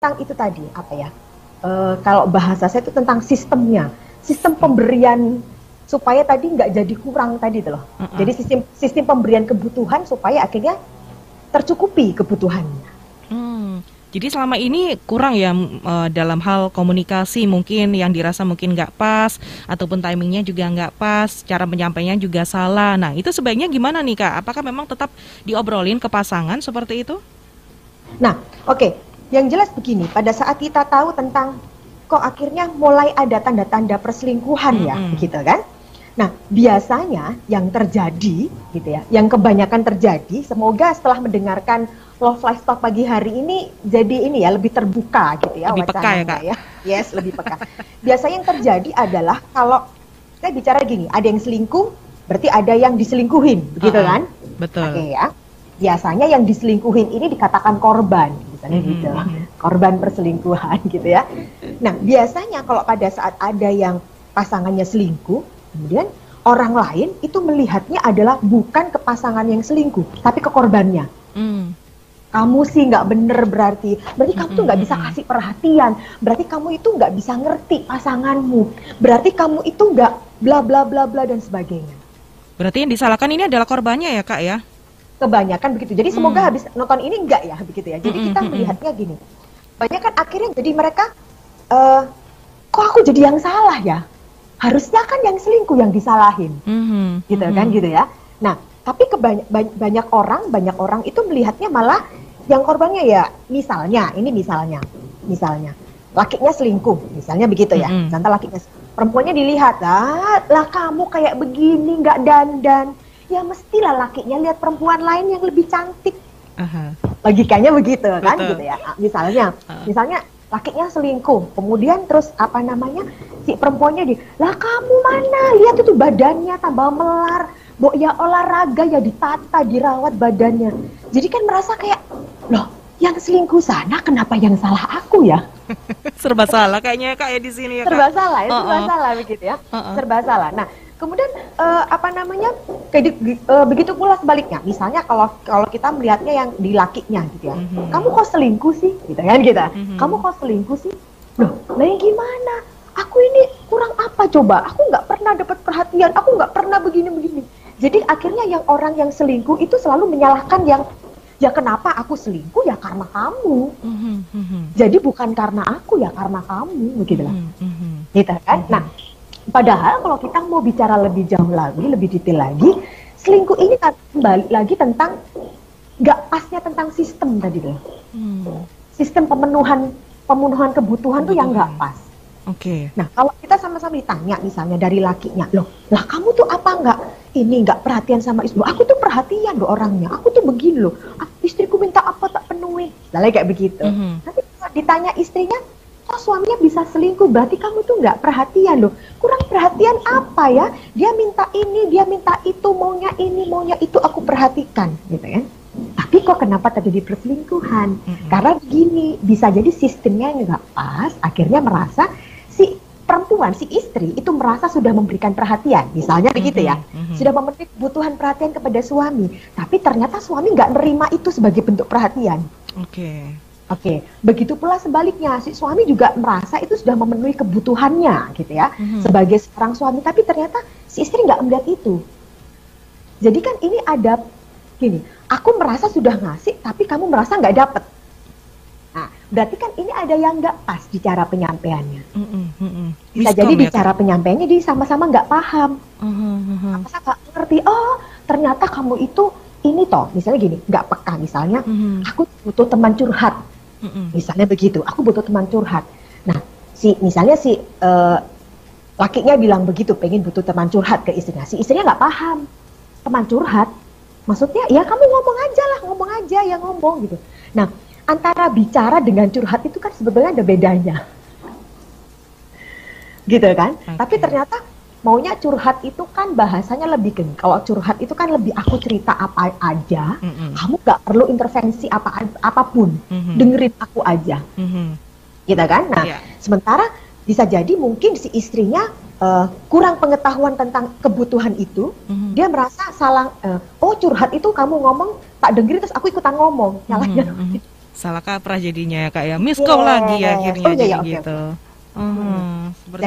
tentang itu tadi apa ya? Kalau bahasa saya itu tentang sistemnya, sistem pemberian supaya tadi nggak jadi kurang tadi tuh loh. Jadi sistem pemberian kebutuhan supaya akhirnya tercukupi kebutuhannya. Jadi selama ini kurang ya dalam hal komunikasi mungkin yang dirasa mungkin nggak pas ataupun timingnya juga nggak pas, cara penyampaiannya juga salah. Nah itu sebaiknya gimana nih Kak? Apakah memang tetap diobrolin ke pasangan seperti itu? Nah, oke. Yang jelas begini, pada saat kita tahu tentang kok akhirnya mulai ada tanda-tanda perselingkuhan ya, gitu kan? Nah, biasanya yang terjadi gitu ya, yang kebanyakan terjadi, semoga setelah mendengarkan Love Life Talk pagi hari ini jadi ini ya lebih terbuka gitu ya Lebih peka ya Kak? ya. Yes, lebih peka. Biasanya yang terjadi adalah kalau saya bicara gini, ada yang selingkuh, berarti ada yang diselingkuhin, begitu kan? Betul. Oke ya. Biasanya yang diselingkuhin ini dikatakan korban, misalnya gitu, korban perselingkuhan gitu ya. Nah, biasanya kalau pada saat ada yang pasangannya selingkuh, kemudian orang lain itu melihatnya adalah bukan ke pasangan yang selingkuh, tapi ke korbannya. Kamu sih nggak bener berarti kamu tuh nggak bisa kasih perhatian, berarti kamu itu nggak bisa ngerti pasanganmu, berarti kamu itu nggak bla bla bla bla dan sebagainya. Berarti yang disalahkan ini adalah korbannya ya Kak ya? Kebanyakan begitu. Jadi semoga habis nonton ini enggak ya begitu ya. Jadi kita melihatnya gini. Banyak kan akhirnya jadi mereka kok aku jadi yang salah ya? Harusnya kan yang selingkuh yang disalahin. Gitu kan gitu ya. Nah, tapi banyak orang itu melihatnya malah yang korbannya ya misalnya lakinya selingkuh, misalnya begitu ya. Contoh lakinya perempuannya dilihat, lah kamu kayak begini nggak dandan. Ya mestilah lakinya lihat perempuan lain yang lebih cantik. Logikanya begitu kan. Betul. Gitu ya. Misalnya lakinya selingkuh, kemudian terus si perempuannya lah kamu mana lihat itu badannya tambah melar, ya olahraga ya ditata, dirawat badannya. Jadi kan merasa kayak loh yang selingkuh sana kenapa yang salah aku ya? Serba salah kayaknya Kak ya di sini ya Kak. Serba salah begitu ya. Serba salah. Nah, kemudian begitu pula sebaliknya. Misalnya kalau kita melihatnya yang di lakinya gitu ya. Kamu kok selingkuh sih? Gitu kan kita. Kamu kok selingkuh sih? Loh, yang gimana? Aku ini kurang apa coba? Aku nggak pernah dapat perhatian. Aku nggak pernah begini-begini. Jadi akhirnya yang orang yang selingkuh itu selalu menyalahkan yang ya kenapa aku selingkuh ya karena kamu. Jadi bukan karena aku ya karena kamu begitu lah. Gitu kan? Nah, padahal kalau kita mau bicara lebih jauh lagi, lebih detail lagi, selingkuh ini kembali lagi tentang nggak pasnya tentang sistem tadi loh. Sistem pemenuhan kebutuhan tuh yang nggak pas. Nah, kalau kita sama-sama ditanya misalnya dari lakinya, lah kamu tuh apa nggak perhatian sama istri? Aku tuh perhatian loh orangnya. Aku tuh begini loh. Istriku minta apa tak penuhi. Lalu kayak begitu. Nanti kalau ditanya istrinya, kok suaminya bisa selingkuh, berarti kamu tuh nggak perhatian loh. Kurang perhatian apa ya? Dia minta ini, dia minta itu, maunya ini, maunya itu, aku perhatikan, gitu kan? Tapi kok kenapa terjadi perselingkuhan? Karena begini, bisa jadi sistemnya nggak pas, akhirnya merasa si perempuan, si istri itu merasa sudah memberikan perhatian, misalnya begitu ya, sudah memenuhi kebutuhan perhatian kepada suami, tapi ternyata suami nggak nerima itu sebagai bentuk perhatian. Oke, begitu pula sebaliknya, si suami juga merasa itu sudah memenuhi kebutuhannya, gitu ya, sebagai seorang suami, tapi ternyata si istri nggak melihat itu. Jadi kan ini ada gini, aku merasa sudah ngasih, tapi kamu merasa nggak dapet. Nah, berarti kan ini ada yang nggak pas di cara penyampaiannya. Bisa jadi di cara penyampaiannya dia sama-sama nggak paham, sama-sama nggak ngerti. Oh, ternyata kamu itu ini toh, misalnya gini, nggak peka. Misalnya, aku butuh teman curhat. Misalnya begitu, aku butuh teman curhat. Nah, misalnya lakinya bilang begitu, pengen butuh teman curhat ke istrinya. Si istrinya nggak paham teman curhat. Maksudnya, ya kamu ngomong aja ya ngomong gitu. Nah, antara bicara dengan curhat itu kan sebetulnya ada bedanya. Gitu kan? Tapi ternyata maunya curhat itu kan bahasanya lebih gini. Kalau curhat itu kan lebih aku cerita apa aja, kamu gak perlu intervensi apapun, dengerin aku aja. Gitu kan? Nah, sementara bisa jadi mungkin si istrinya kurang pengetahuan tentang kebutuhan itu, dia merasa salah, oh curhat itu kamu ngomong, tak dengerin terus aku ikutan ngomong, nyalahnya. salah kaprah jadinya ya Kak ya. Miss call lagi akhirnya Oh, iya, jadi iya, oke, gitu. Seperti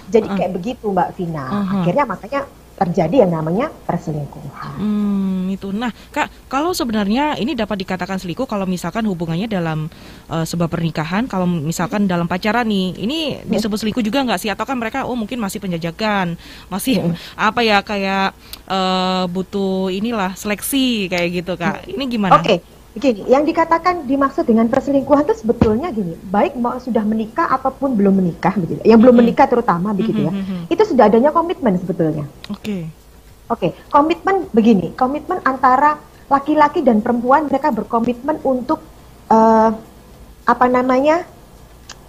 Jadi itu. kayak begitu Mbak Vina. Akhirnya makanya terjadi yang namanya perselingkuhan. Itu. Nah, Kak, kalau sebenarnya ini dapat dikatakan selingkuh kalau misalkan hubungannya dalam sebuah pernikahan, kalau misalkan dalam pacaran nih, ini disebut selingkuh juga nggak sih? Atau kan mereka mungkin masih penjajakan, masih apa ya kayak butuh inilah seleksi kayak gitu, Kak. Ini gimana? Oke. Begini, yang dikatakan dimaksud dengan perselingkuhan itu sebetulnya gini, baik mau sudah menikah ataupun belum menikah, begitu. Yang belum menikah terutama begitu ya, itu sudah adanya komitmen sebetulnya. Oke, komitmen begini, komitmen antara laki-laki dan perempuan, mereka berkomitmen untuk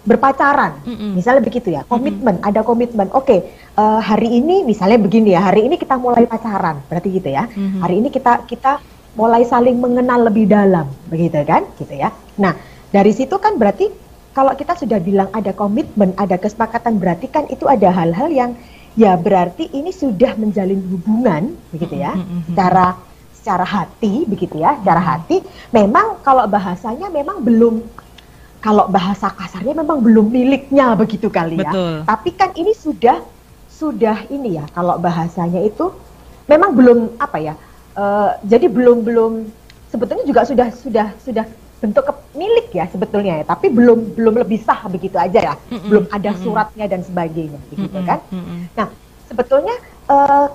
berpacaran, misalnya begitu ya, komitmen, ada komitmen. Oke, hari ini misalnya begini ya, hari ini kita mulai pacaran, berarti gitu ya. Hari ini kita mulai saling mengenal lebih dalam, begitu kan, gitu ya. Nah, dari situ kan berarti kalau kita sudah bilang ada komitmen, ada kesepakatan, berarti kan itu ada hal-hal yang ya berarti ini sudah menjalin hubungan, begitu ya, secara hati, begitu ya, secara hati. Memang kalau bahasanya memang belum, kalau bahasa kasarnya memang belum miliknya, begitu kali ya. Betul. Tapi kan ini sudah ini ya, kalau bahasanya itu memang belum apa ya. Jadi belum sebetulnya juga sudah bentuk milik ya sebetulnya ya, tapi belum lebih sah begitu aja ya, belum ada suratnya dan sebagainya, begitu kan. Nah sebetulnya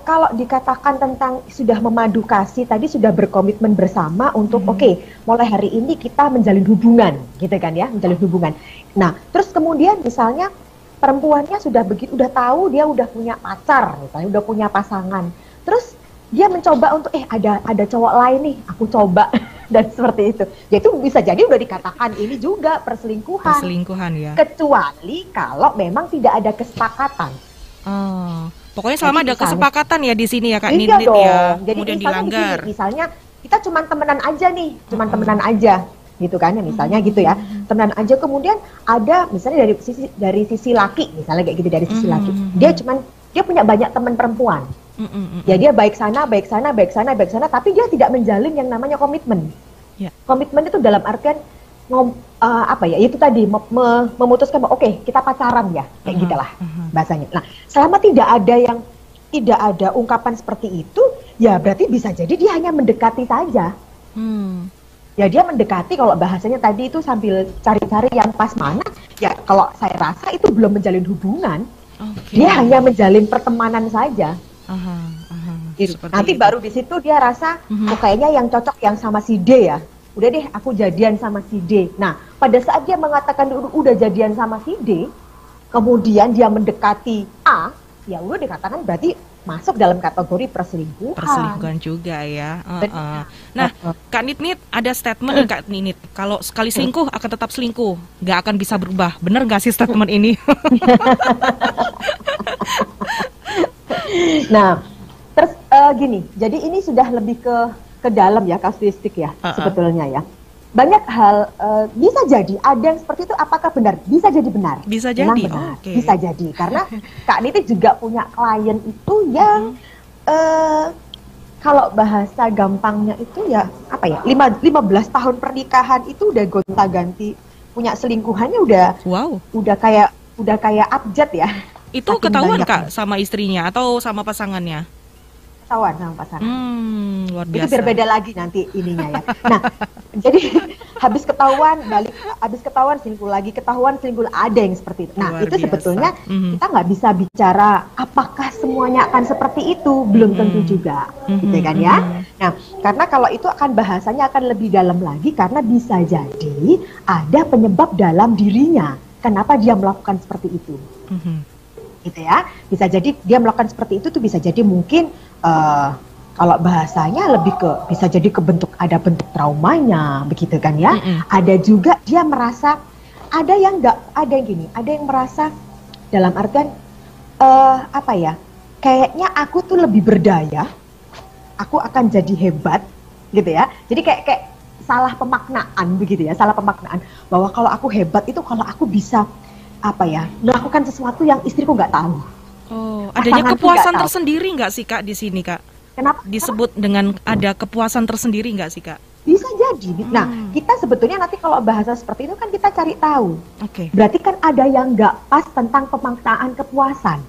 kalau dikatakan tentang sudah memadu kasih tadi, sudah berkomitmen bersama untuk oke, mulai hari ini kita menjalin hubungan, gitu kan ya, menjalin hubungan. Nah terus kemudian misalnya perempuannya sudah tahu dia udah punya pacar, misalnya udah punya pasangan, terus dia mencoba untuk ada cowok lain nih, aku coba dan seperti itu. Ya itu bisa jadi udah dikatakan ini juga perselingkuhan. Perselingkuhan ya. Kecuali kalau memang tidak ada kesepakatan. Pokoknya selama ada kesepakatan ya di sini ya Kak Nit ya. Jadi kemudian dilanggar. Misalnya kita cuma temenan aja nih, temenan aja gitu kan ya, misalnya gitu ya. Temenan aja, kemudian ada misalnya dari sisi laki, misalnya kayak gitu, dari sisi laki. Dia punya banyak teman perempuan. Ya dia baik sana, tapi dia tidak menjalin yang namanya komitmen. Komitmen itu dalam artian itu tadi memutuskan bahwa oke, kita pacaran ya, kayak gitulah bahasanya. Nah, selama tidak ada ungkapan seperti itu, ya berarti bisa jadi dia hanya mendekati saja. Ya dia mendekati, kalau bahasanya tadi itu sambil cari-cari yang pas mana, ya kalau saya rasa itu belum menjalin hubungan. Dia hanya menjalin pertemanan saja. Gitu. Nanti baru di situ dia rasa kayaknya yang cocok yang sama si D ya. Udah deh aku jadian sama si D. Nah, pada saat dia mengatakan udah jadian sama si D, kemudian dia mendekati A, ya udah dikatakan berarti masuk dalam kategori perselingkuhan. Perselingkuhan juga ya. Nah, Kak Nit ada statement Kak Nit, kalau sekali selingkuh akan tetap selingkuh, nggak akan bisa berubah. Bener nggak sih statement ini? Nah, terus gini, jadi ini sudah lebih ke dalam ya, kasuistik ya, sebetulnya ya. Banyak hal bisa jadi ada yang seperti itu. Apakah benar? Bisa jadi benar. Bisa jadi. Benar. Bisa jadi karena Kak Niti juga punya klien itu yang kalau bahasa gampangnya itu ya 15 tahun pernikahan itu udah gonta-ganti, punya selingkuhannya udah kayak abjad ya. Itu ketahuan Kak sama istrinya atau sama pasangannya? Ketahuan sama pasangan. Luar biasa. Itu berbeda lagi nanti ininya ya. Nah, jadi habis ketahuan selingkuh lagi, ketahuan selingkuh, ada yang seperti itu. Nah, itu sebetulnya kita nggak bisa bicara apakah semuanya akan seperti itu, belum tentu juga, gitu kan ya. Nah, karena kalau itu akan bahasanya akan lebih dalam lagi, karena bisa jadi ada penyebab dalam dirinya kenapa dia melakukan seperti itu. Gitu ya, bisa jadi dia melakukan seperti itu tuh bisa jadi mungkin kalau bahasanya lebih bisa jadi ada bentuk traumanya, begitu kan ya. Ada juga dia merasa ada yang merasa dalam artian kayaknya aku tuh lebih berdaya, aku akan jadi hebat, gitu ya. Jadi kayak salah pemaknaan begitu ya, salah pemaknaan bahwa kalau aku hebat itu kalau aku bisa melakukan sesuatu yang istriku nggak tahu. Adanya kepuasan tersendiri nggak sih Kak di sini Kak? Kenapa? Disebut dengan ada kepuasan tersendiri nggak sih Kak? Bisa jadi. Nah, kita sebetulnya nanti kalau bahasa seperti itu kan kita cari tahu. Berarti kan ada yang nggak pas tentang pemaknaan kepuasan.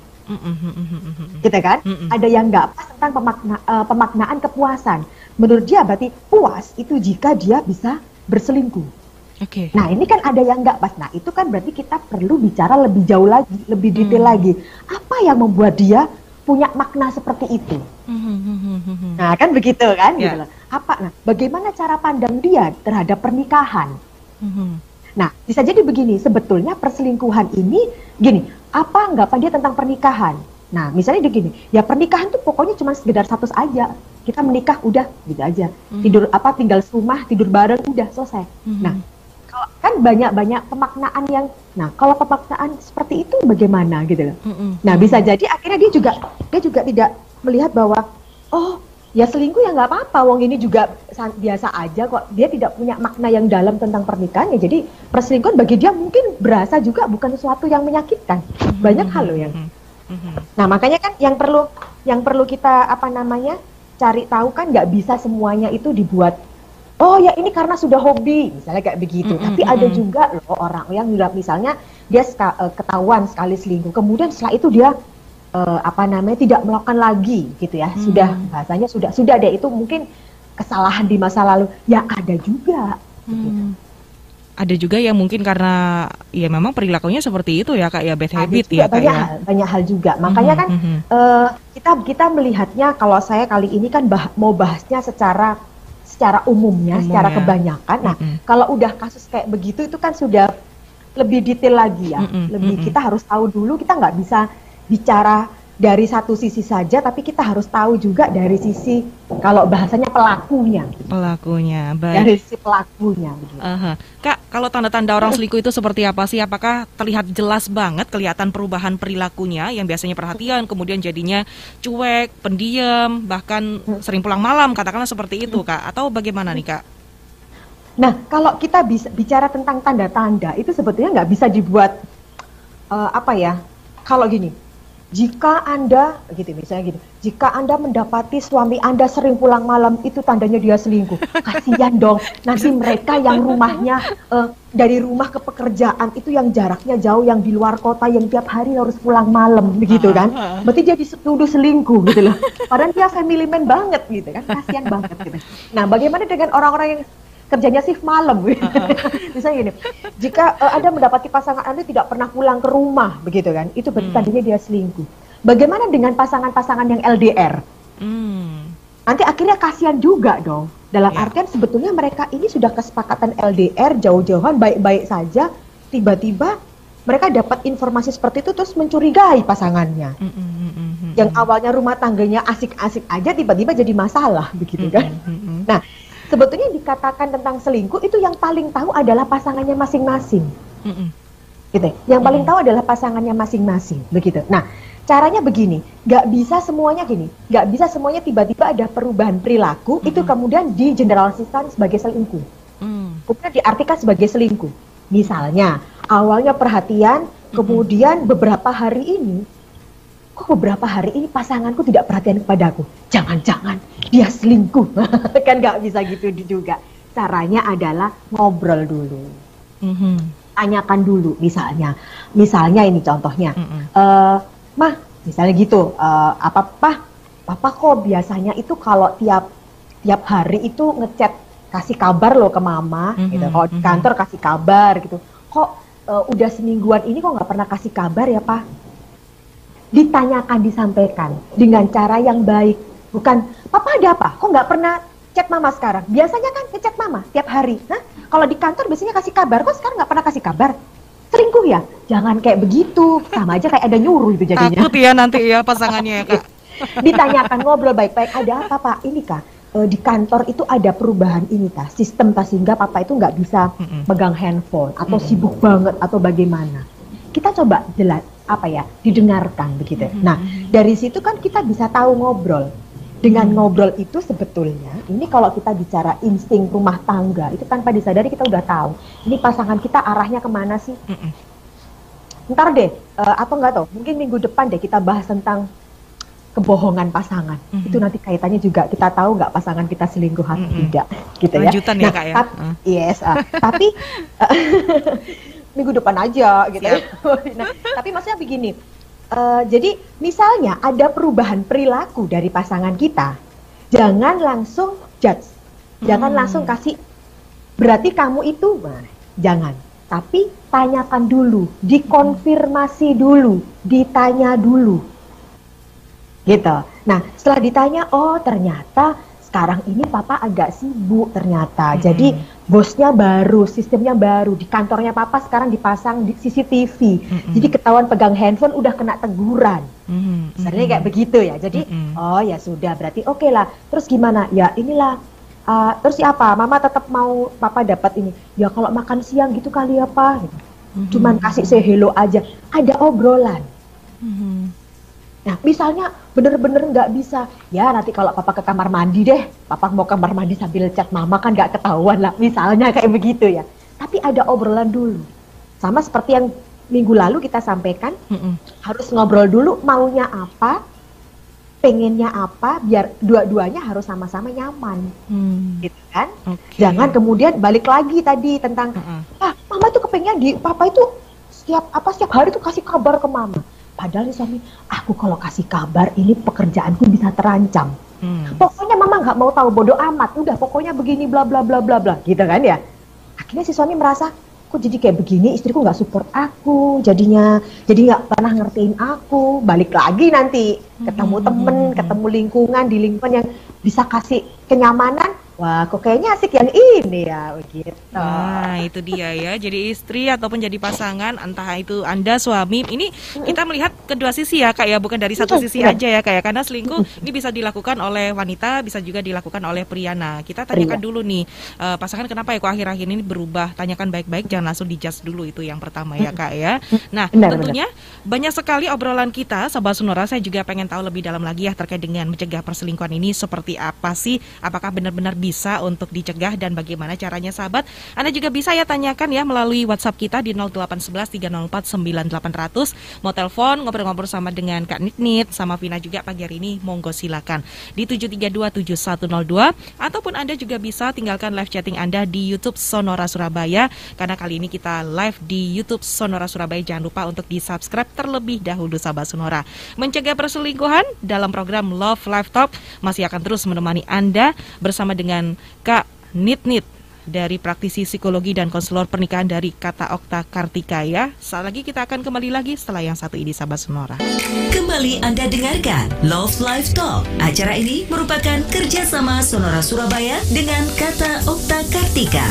Gitu kan? Ada yang nggak pas tentang pemaknaan kepuasan. Menurut dia berarti puas itu jika dia bisa berselingkuh. Nah, ini kan ada yang nggak pas. Nah, itu kan berarti kita perlu bicara lebih jauh lagi, lebih detail lagi. Apa yang membuat dia punya makna seperti itu? Nah, kan begitu kan? Gitu loh. Apa? Nah, bagaimana cara pandang dia terhadap pernikahan? Nah, bisa jadi begini, sebetulnya perselingkuhan ini, gini, apa anggapan dia tentang pernikahan? Nah, misalnya begini, ya pernikahan tuh pokoknya cuma sekedar status aja. Kita menikah, udah, gitu aja. Tinggal serumah, tidur bareng, udah, selesai. Nah, kan banyak pemaknaan yang, nah kalau pemaknaan seperti itu bagaimana gitu loh. Nah, bisa jadi akhirnya dia juga tidak melihat bahwa, oh, ya selingkuh ya nggak apa-apa, wong ini juga biasa aja kok. Dia tidak punya makna yang dalam tentang pernikahannya. Jadi perselingkuhan bagi dia mungkin berasa juga bukan sesuatu yang menyakitkan. Banyak hal loh yang. Nah, makanya kan yang perlu kita cari tahu kan, nggak bisa semuanya itu dibuat. Oh ya ini karena sudah hobi, misalnya kayak begitu. Tapi ada juga loh orang yang misalnya dia ketahuan sekali selingkuh, kemudian setelah itu dia tidak melakukan lagi gitu ya. Bahasanya sudah deh, itu mungkin kesalahan di masa lalu. Ya ada juga. Gitu. Ada juga yang mungkin karena ya memang perilakunya seperti itu ya Kak, ya bad habit ya Kak. Banyak hal juga. Makanya kan kita melihatnya, kalau saya kali ini kan mau bahasnya secara umumnya, secara kebanyakan. Nah, kalau udah kasus kayak begitu itu kan sudah lebih detail lagi ya. Kita harus tahu dulu, kita nggak bisa bicara dari satu sisi saja, tapi kita harus tahu juga dari sisi, kalau bahasanya pelakunya. Baik. Dari sisi pelakunya. Kak, kalau tanda-tanda orang selingkuh itu seperti apa sih? Apakah terlihat jelas banget kelihatan perubahan perilakunya yang biasanya perhatian, kemudian jadinya cuek, pendiam, bahkan sering pulang malam, katakanlah seperti itu Kak? Atau bagaimana nih Kak? Nah, kalau kita bicara tentang tanda-tanda, itu sebetulnya nggak bisa dibuat, kalau gini, jika Anda, jika Anda mendapati suami Anda sering pulang malam, itu tandanya dia selingkuh. Kasihan dong, nanti mereka yang rumahnya, dari rumah ke pekerjaan, itu yang jaraknya jauh, yang di luar kota, yang tiap hari harus pulang malam, begitu kan. Berarti dia dituduh selingkuh, gitu loh. Padahal dia family man banget, gitu kan, kasihan banget, gitu. Nah, bagaimana dengan orang-orang yang kerjanya shift malam, misalnya gini, jika Anda mendapati pasangan Anda tidak pernah pulang ke rumah, begitu kan, itu berarti tadinya dia selingkuh. Bagaimana dengan pasangan-pasangan yang LDR? Nanti akhirnya kasihan juga dong. Dalam artian sebetulnya mereka ini sudah kesepakatan LDR, jauh-jauhan, baik-baik saja, tiba-tiba mereka dapat informasi seperti itu terus mencurigai pasangannya. Yang awalnya rumah tangganya asik-asik aja, tiba-tiba jadi masalah, begitu kan. Nah, sebetulnya dikatakan tentang selingkuh itu yang paling tahu adalah pasangannya masing-masing. Gitu. Yang paling tahu adalah pasangannya masing-masing, begitu. Nah, caranya begini, nggak bisa semuanya tiba-tiba ada perubahan perilaku itu kemudian digeneralisasikan sebagai selingkuh. Kemudian diartikan sebagai selingkuh. Misalnya, awalnya perhatian, kemudian beberapa hari ini pasanganku tidak perhatian kepadaku. Jangan-jangan dia selingkuh. Kan nggak bisa gitu juga. Caranya adalah ngobrol dulu. Tanyakan dulu, misalnya ini contohnya. Mah, misalnya gitu, Papa kok biasanya itu kalau tiap hari itu ngechat, kasih kabar loh ke Mama, gitu. Kalau di kantor kasih kabar gitu. Kok udah semingguan ini kok nggak pernah kasih kabar ya, Pak? Ditanyakan, disampaikan dengan cara yang baik. Bukan, Papa ada apa? Kok nggak pernah chat Mama sekarang? Biasanya kan ngechat Mama tiap hari. Nah, kalau di kantor biasanya kasih kabar, kok sekarang nggak pernah kasih kabar? Selingkuh ya? Jangan kayak begitu. Sama aja kayak ada nyuruh itu jadinya. Takut ya nanti ya pasangannya ya Kak. Ditanyakan, ngobrol baik-baik. Ada apa Pak? Ini Kak, di kantor itu ada perubahan ini Kak, sistem Kak, sehingga Papa itu nggak bisa megang handphone atau sibuk banget atau bagaimana. Kita coba didengarkan begitu. Nah, dari situ kan kita bisa tahu ngobrol. Dengan ngobrol itu sebetulnya, ini kalau kita bicara insting rumah tangga, itu tanpa disadari kita udah tahu, ini pasangan kita arahnya kemana sih? Ntar deh, atau enggak tahu, mungkin minggu depan deh kita bahas tentang kebohongan pasangan. Itu nanti kaitannya juga kita tahu nggak pasangan kita selingkuh atau tidak, gitu ya. Lanjutan ya, Kak ya. Yes, tapi minggu depan aja, gitu ya. Nah, tapi maksudnya begini. Jadi misalnya ada perubahan perilaku dari pasangan kita, jangan langsung judge, jangan langsung kasih berarti kamu itu, jangan. Tapi tanyakan dulu, dikonfirmasi dulu, ditanya dulu, gitu. Nah setelah ditanya, oh ternyata sekarang ini papa agak sibuk ternyata. Jadi bosnya baru, sistemnya baru, di kantornya papa sekarang dipasang di CCTV. Jadi ketahuan pegang handphone udah kena teguran. Sebenarnya kayak begitu ya. Jadi oh ya sudah, berarti oke lah. Terus gimana? Ya inilah. Terus apa? Mama tetap mau papa dapat ini. Ya kalau makan siang gitu kali ya pak. Cuman kasih say hello aja. Ada obrolan. Nah, misalnya bener-bener nggak bisa, ya nanti kalau papa ke kamar mandi deh, papa mau kamar mandi sambil chat mama kan nggak ketahuan lah, misalnya kayak begitu ya. Tapi ada obrolan dulu, sama seperti yang minggu lalu kita sampaikan, harus ngobrol dulu maunya apa, pengennya apa, biar dua-duanya harus sama-sama nyaman, gitu kan? Jangan kemudian balik lagi tadi tentang, mama tuh kepengen papa itu setiap hari tuh kasih kabar ke mama. Padahal suami, aku kalau kasih kabar ini pekerjaanku bisa terancam. Pokoknya mama nggak mau tahu, bodoh amat. Udah pokoknya begini bla bla bla bla bla, gitu kan ya. Akhirnya si suami merasa, kok jadi kayak begini, istriku nggak support aku, jadi nggak pernah ngertiin aku. Balik lagi nanti ketemu temen, ketemu lingkungan di lingkungan yang bisa kasih kenyamanan. Wah, kok kayaknya asik yang ini ya, begitu. Nah, itu dia ya. Jadi istri ataupun jadi pasangan, entah itu Anda suami, ini kita melihat kedua sisi ya, Kak ya, bukan dari satu sisi aja ya, Kak ya. Karena selingkuh ini bisa dilakukan oleh wanita, bisa juga dilakukan oleh pria. Nah, kita tanyakan dulu nih, pasangan kenapa ya kok akhir-akhir ini berubah? Tanyakan baik-baik, jangan langsung dijudge dulu, itu yang pertama ya, Kak ya. Nah, tentunya banyak sekali obrolan kita, Sobat Sonora, saya juga pengen tahu lebih dalam lagi ya terkait dengan mencegah perselingkuhan ini seperti apa sih? Apakah benar-benar bisa untuk dicegah dan bagaimana caranya, sahabat? Anda juga bisa ya tanyakan ya melalui WhatsApp kita di 0811 304 9800. Mau telepon ngobrol-ngobrol sama dengan Kak Nit sama Vina juga pagi hari ini, monggo silakan di 7327102, ataupun Anda juga bisa tinggalkan live chatting Anda di YouTube Sonora Surabaya, karena kali ini kita live di YouTube Sonora Surabaya. Jangan lupa untuk di-subscribe terlebih dahulu, sahabat Sonora. Mencegah perselingkuhan dalam program Love Life Talk masih akan terus menemani Anda bersama dengan Kak Nit dari praktisi psikologi dan konselor pernikahan dari Kata Okta Kartika ya. Saat lagi kita akan kembali lagi setelah yang satu ini, sahabat Sonora. Kembali Anda dengarkan Love Life Talk. Acara ini merupakan kerjasama Sonora Surabaya dengan Kata Okta Kartika.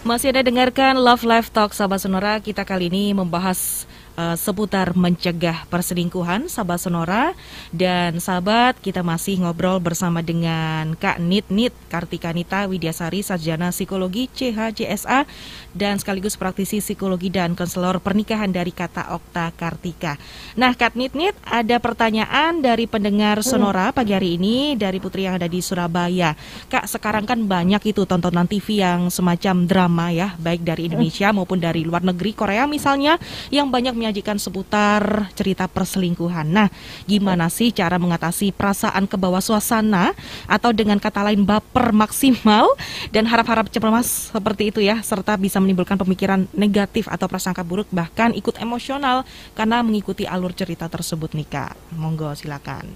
Masih ada dengarkan Love Life Talk, sahabat Sonora. Kita kali ini membahas seputar mencegah perselingkuhan, sahabat Sonora. Dan sahabat, kita masih ngobrol bersama dengan Kak Nit Kartika Nita Widyasari, sarjana psikologi CHJSA dan sekaligus praktisi psikologi dan konselor pernikahan dari Kata Okta Kartika. Nah, Kak Nit, ada pertanyaan dari pendengar Sonora pagi hari ini dari Putri yang ada di Surabaya. Kak, sekarang kan banyak itu tontonan TV yang semacam drama ya, baik dari Indonesia maupun dari luar negeri, Korea misalnya, yang banyak menyajikan seputar cerita perselingkuhan. Nah, gimana sih cara mengatasi perasaan ke bawah suasana atau dengan kata lain baper maksimal dan harap-harap cemas seperti itu ya, serta bisa menimbulkan pemikiran negatif atau prasangka buruk, bahkan ikut emosional karena mengikuti alur cerita tersebut nih, Kak. Monggo silakan.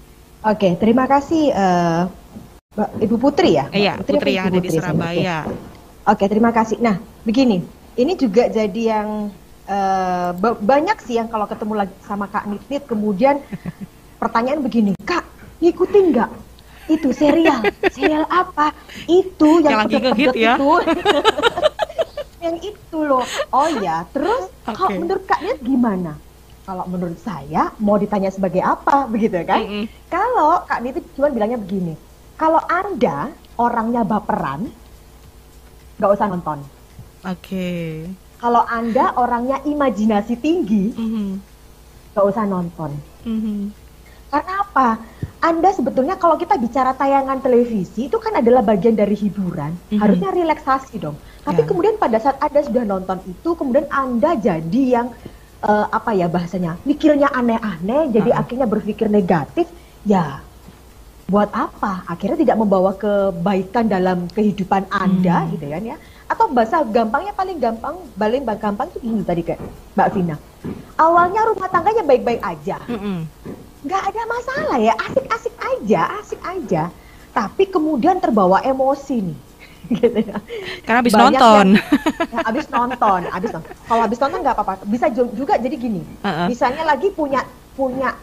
Oke, terima kasih Ibu Putri ya. Iya, Putri yang ada di Surabaya. Oke, terima kasih. Nah, begini, ini juga jadi yang banyak sih yang kalau ketemu lagi sama Kak Nit kemudian pertanyaan begini, Kak, ngikutin nggak itu serial apa? Itu yang lagi ya? Itu. Yang itu loh. Oh ya, terus kalau menurut Kak Nit gimana? Kalau menurut saya mau ditanya sebagai apa, begitu kan? Kalau Kak Nit cuma bilangnya begini, kalau Anda orangnya baperan, nggak usah nonton. Oke. Kalau Anda orangnya imajinasi tinggi, nggak usah nonton. Karena apa? Anda sebetulnya kalau kita bicara tayangan televisi itu kan adalah bagian dari hiburan, harusnya relaksasi dong. Tapi kemudian pada saat Anda sudah nonton itu, kemudian Anda jadi yang apa ya bahasanya, mikirnya aneh-aneh, jadi akhirnya berpikir negatif, ya buat apa? Akhirnya tidak membawa kebaikan dalam kehidupan Anda gitu kan ya. Atau bahasa gampangnya paling gampang itu gini tadi kayak Mbak Vina. Awalnya rumah tangganya baik-baik aja. Nggak ada masalah ya, asik aja. Tapi kemudian terbawa emosi nih. Gitu ya. Karena habis nonton. Habis nonton. Kalau habis nonton nggak apa-apa. Bisa juga jadi gini. Misalnya lagi punya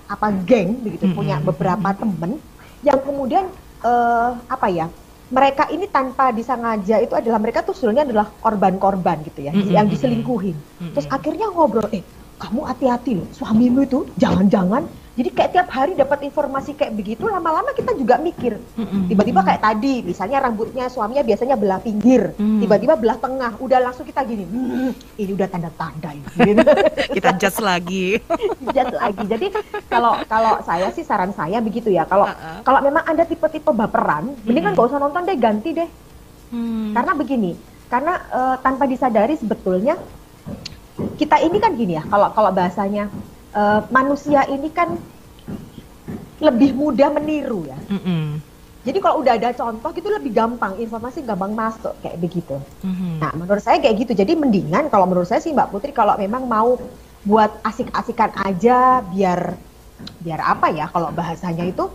apa geng begitu, punya beberapa temen yang kemudian apa ya? Mereka ini tanpa disengaja itu adalah mereka tuh sebenarnya adalah korban-korban gitu ya, yang diselingkuhin. Terus akhirnya ngobrol, kamu hati-hati loh, suamimu itu jangan-jangan. Jadi kayak tiap hari dapat informasi kayak begitu, lama-lama kita juga mikir. Tiba-tiba kayak tadi, misalnya rambutnya suaminya biasanya belah pinggir, tiba-tiba belah tengah, udah langsung kita gini, ini udah tanda-tanda ini. Kita judge lagi. Jadi kalau saya sih saran saya begitu ya, kalau memang Anda tipe-tipe baperan, mendingan gak usah nonton deh, ganti deh. Karena begini, tanpa disadari sebetulnya kita ini kan gini ya, kalau bahasanya manusia ini kan lebih mudah meniru ya. Jadi kalau udah ada contoh gitu lebih gampang, informasi gampang masuk kayak begitu. Nah menurut saya kayak gitu. Jadi mendingan kalau menurut saya sih Mbak Putri kalau memang mau buat asik-asikan aja biar apa ya kalau bahasanya itu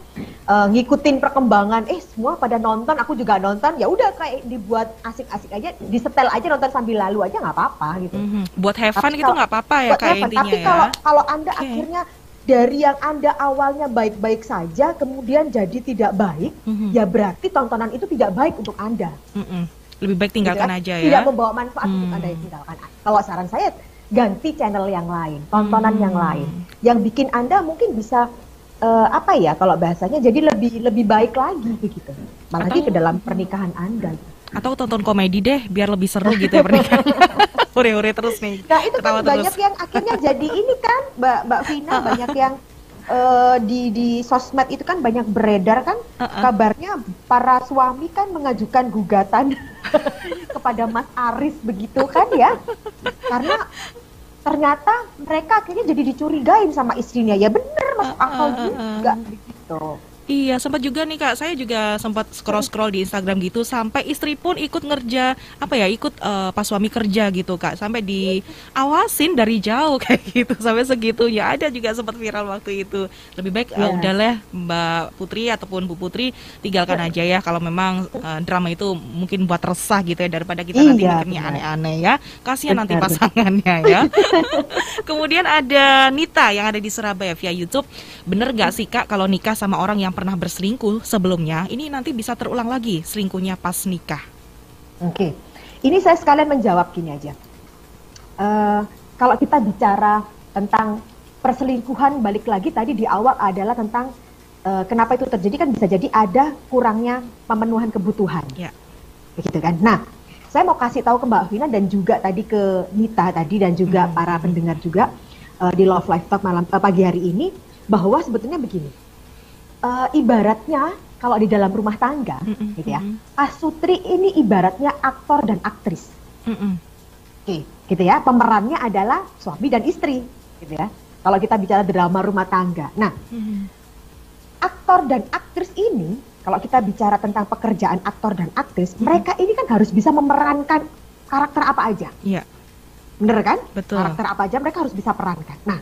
ngikutin perkembangan semua pada nonton, aku juga nonton, ya udah kayak dibuat asik-asik aja, disetel aja nonton sambil lalu aja nggak apa-apa gitu. Buat have fun gitu nggak apa-apa ya kayak intinya tapi ya. Kalau Anda akhirnya dari yang Anda awalnya baik-baik saja kemudian jadi tidak baik, ya berarti tontonan itu tidak baik untuk Anda. Lebih baik tinggalkan aja ya. Tidak membawa manfaat untuk Anda, yang tinggalkan. Kalau saran saya ganti channel yang lain, tontonan yang lain, yang bikin Anda mungkin bisa apa ya kalau bahasanya jadi lebih baik lagi begitu, apalagi ke dalam pernikahan Anda. Atau tonton komedi deh biar lebih seru gitu ya pernikahan. Hore-hore terus nih. Nah itu kan banyak yang akhirnya jadi ini kan Mbak Vina, banyak yang di sosmed itu kan banyak beredar kan kabarnya para suami kan mengajukan gugatan kepada Mas Aris begitu kan ya, karena ternyata mereka akhirnya jadi dicurigain sama istrinya. Ya bener, masuk akal juga begitu. Iya, sempat juga nih Kak, saya juga sempat scroll-scroll di Instagram gitu, sampai istri pun ikut ikut pas suami kerja gitu Kak, sampai diawasin dari jauh kayak gitu, sampai segitunya. Ada juga sempat viral waktu itu. Lebih baik udahlah Mbak Putri ataupun Bu Putri, tinggalkan aja ya kalau memang drama itu mungkin buat resah gitu ya, daripada kita nanti mikirnya aneh-aneh ya. Kasihan nanti pasangannya ya. Kemudian ada Nita yang ada di Surabaya via YouTube. Bener gak sih Kak kalau nikah sama orang yang pernah berselingkuh sebelumnya, ini nanti bisa terulang lagi selingkuhnya pas nikah? Oke. Ini saya sekalian menjawab gini aja. Kalau kita bicara tentang perselingkuhan, balik lagi tadi di awal adalah tentang kenapa itu terjadi, kan bisa jadi ada kurangnya pemenuhan kebutuhan. Ya. Begitu kan. Nah, saya mau kasih tahu ke Mbak Vina dan juga tadi ke Nita tadi dan juga para pendengar juga di Love Life Talk pagi hari ini, bahwa sebetulnya begini. Ibaratnya kalau di dalam rumah tangga, gitu ya, Asutri ini ibaratnya aktor dan aktris, Oke, gitu ya, pemerannya adalah suami dan istri, gitu ya. Kalau kita bicara drama rumah tangga, nah, aktor dan aktris ini, kalau kita bicara tentang pekerjaan aktor dan aktris, mereka ini kan harus bisa memerankan karakter apa aja, bener kan? Betul. Karakter apa aja mereka harus bisa perankan. Nah,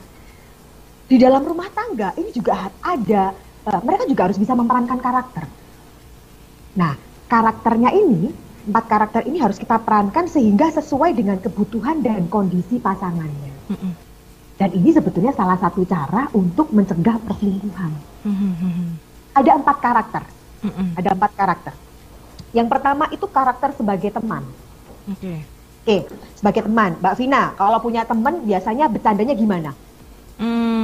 di dalam rumah tangga ini juga ada. Mereka juga harus bisa memerankan karakter. Nah, karakternya ini, 4 karakter ini harus kita perankan sehingga sesuai dengan kebutuhan dan kondisi pasangannya. Dan ini sebetulnya salah satu cara untuk mencegah perselingkuhan. Ada 4 karakter. Ada 4 karakter. Yang pertama itu karakter sebagai teman. Oke, sebagai teman. Mbak Vina, kalau punya teman biasanya bercandanya gimana?